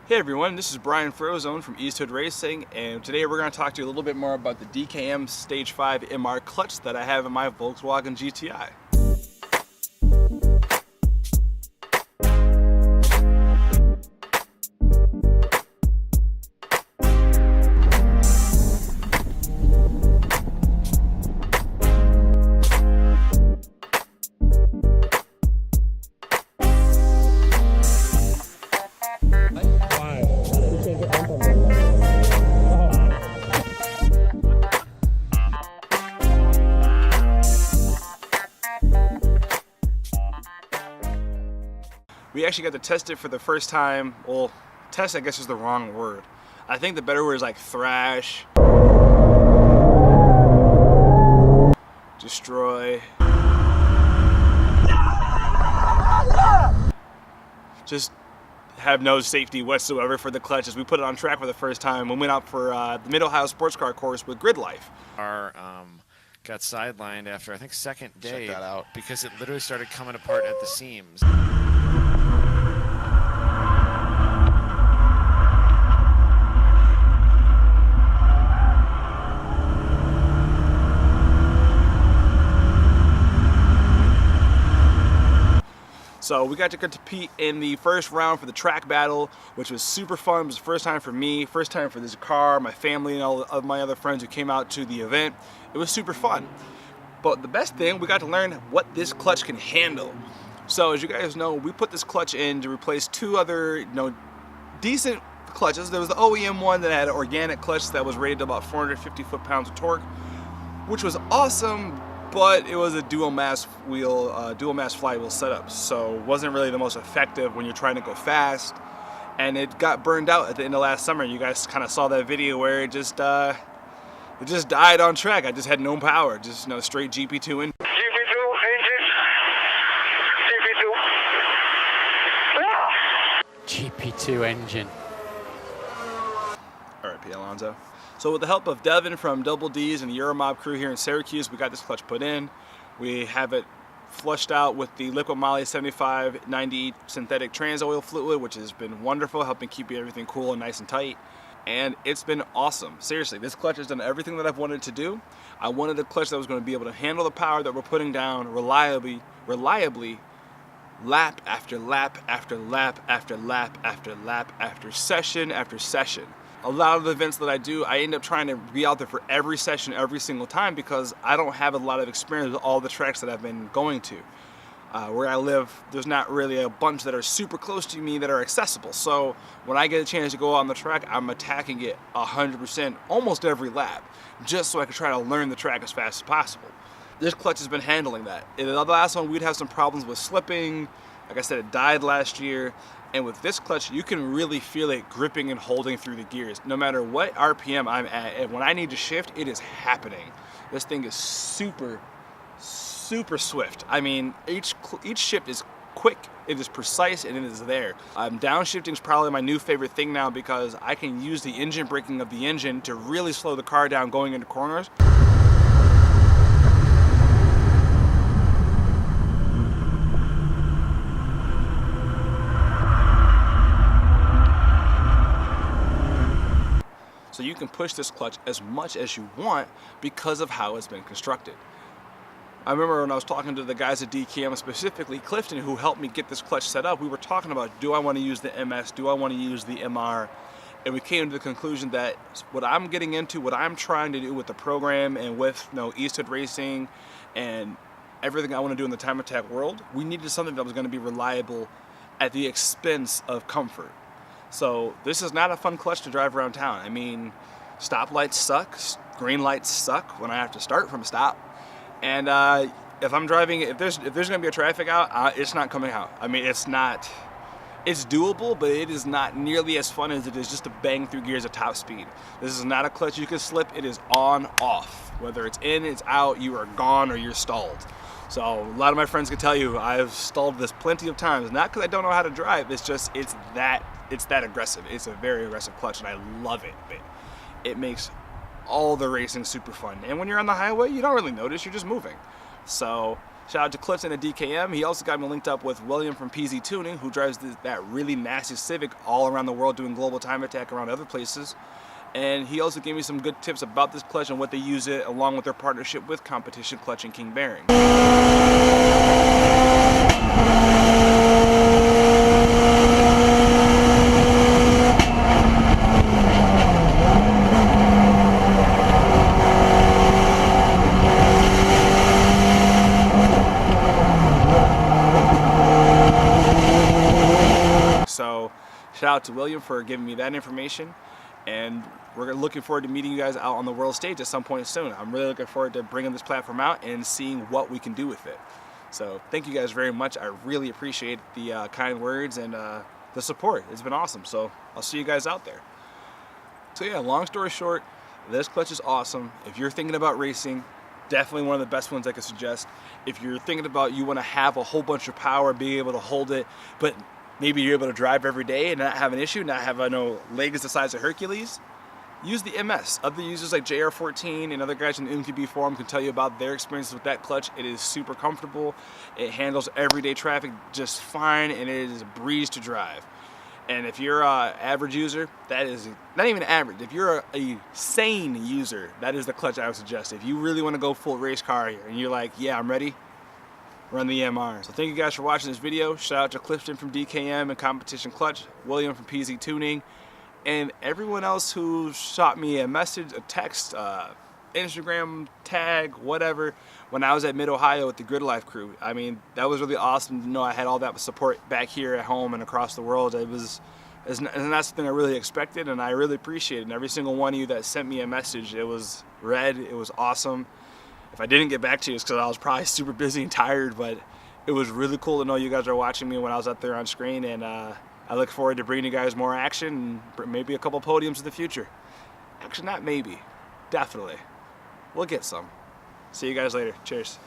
Hey everyone, this is Brian Frozone from Easthood Racing, and today we're going to talk to you a little bit more about the DKM Stage 5 MR clutch that I have in my Volkswagen GTI. We actually got to test it for the first time. Well, test I guess is the wrong word. I think the better word is like thrash, destroy, just have no safety whatsoever for the clutch as we put it on track for the first time. We went out for the Mid-Ohio Sports Car course with Gridlife. Our got sidelined after I think second day. Check that out. Because it literally started coming apart at the seams. So we got to compete in the first round for the track battle, which was super fun. It was the first time for me, first time for this car, my family, and all of my other friends who came out to the event. It was super fun. But the best thing, we got to learn what this clutch can handle. So as you guys know, we put this clutch in to replace two other, decent clutches. There was the OEM one that had an organic clutch that was rated to about 450 foot-pounds of torque, which was awesome. But it was a dual mass flywheel setup, so it wasn't really the most effective when you're trying to go fast. And it got burned out at the end of last summer. You guys kind of saw that video where it just died on track. I just had no power, just straight GP2 in. GP2 engine. All right, P. Alonso. So with the help of Devin from Double D's and the Euromob crew here in Syracuse, we got this clutch put in. We have it flushed out with the Liquid Moly 7590 synthetic trans oil fluid, which has been wonderful, helping keep everything cool and nice and tight. And it's been awesome. Seriously, this clutch has done everything that I've wanted to do. I wanted a clutch that was going to be able to handle the power that we're putting down reliably, lap after lap after lap after lap after lap after session after session. A lot of the events that I do, I end up trying to be out there for every session every single time because I don't have a lot of experience with all the tracks that I've been going to. Where I live, there's not really a bunch that are super close to me that are accessible. So when I get a chance to go out on the track, I'm attacking it 100% almost every lap, just so I can try to learn the track as fast as possible. This clutch has been handling that. In the last one, we'd have some problems with slipping. Like I said, it died last year. And with this clutch, you can really feel it gripping and holding through the gears. No matter what RPM I'm at, and when I need to shift, it is happening. This thing is super, super swift. I mean, each shift is quick, it is precise, and it is there. Downshifting is probably my new favorite thing now because I can use the engine braking of the engine to really slow the car down going into corners. So you can push this clutch as much as you want because of how it's been constructed. I remember when I was talking to the guys at DKM, specifically Clifton, who helped me get this clutch set up, we were talking about, do I want to use the MS, do I want to use the MR? And we came to the conclusion that what I'm getting into, what I'm trying to do with the program and with Easthood Racing and everything I want to do in the time attack world, we needed something that was going to be reliable at the expense of comfort. So this is not a fun clutch to drive around town. I mean, stoplights suck, green lights suck when I have to start from a stop. And if I'm driving, if there's gonna be a traffic out, it's not coming out. I mean, it's doable, but it is not nearly as fun as it is just to bang through gears at top speed. This is not a clutch you can slip, it is on, off. Whether it's in, it's out, you are gone or you're stalled. So a lot of my friends can tell you I've stalled this plenty of times, not because I don't know how to drive, it's just, it's that aggressive. It's a very aggressive clutch and I love it. It makes all the racing super fun. And when you're on the highway, you don't really notice, you're just moving. So Shout out to Clifton at DKM. He also got me linked up with William from PZ Tuning, who drives that really nasty Civic all around the world doing global time attack around other places. And he also gave me some good tips about this clutch and what they use it, along with their partnership with Competition Clutch and King Bearing. So shout out to William for giving me that information, and we're looking forward to meeting you guys out on the world stage at some point soon. I'm really looking forward to bringing this platform out and seeing what we can do with it. So thank you guys very much. I really appreciate the kind words and the support. It's been awesome. So I'll see you guys out there. So yeah, long story short, this clutch is awesome. If you're thinking about racing, definitely one of the best ones I could suggest. If you're thinking about you want to have a whole bunch of power, being able to hold it, but maybe you're able to drive every day and not have an issue, not have legs the size of Hercules, use the MS. Other users like JR14 and other guys in the MQB forum can tell you about their experiences with that clutch. It is super comfortable. It handles everyday traffic just fine, and it is a breeze to drive. And if you're an average user, that is not even average. If you're a sane user, that is the clutch I would suggest. If you really want to go full race car and you're like, yeah, I'm ready, run the MR. So thank you guys for watching this video. Shout out to Clifton from DKM and Competition Clutch, William from PZ Tuning, and everyone else who shot me a message, a text, Instagram tag, whatever, when I was at Mid-Ohio with the Gridlife crew. I mean, that was really awesome to know I had all that support back here at home and across the world. It's not something I really expected, and I really appreciate it. And every single one of you that sent me a message, it was read, it was awesome. If I didn't get back to you, it's because I was probably super busy and tired, but it was really cool to know you guys are watching me when I was up there on screen, and I look forward to bringing you guys more action and maybe a couple podiums in the future. Actually, not maybe. Definitely. We'll get some. See you guys later. Cheers.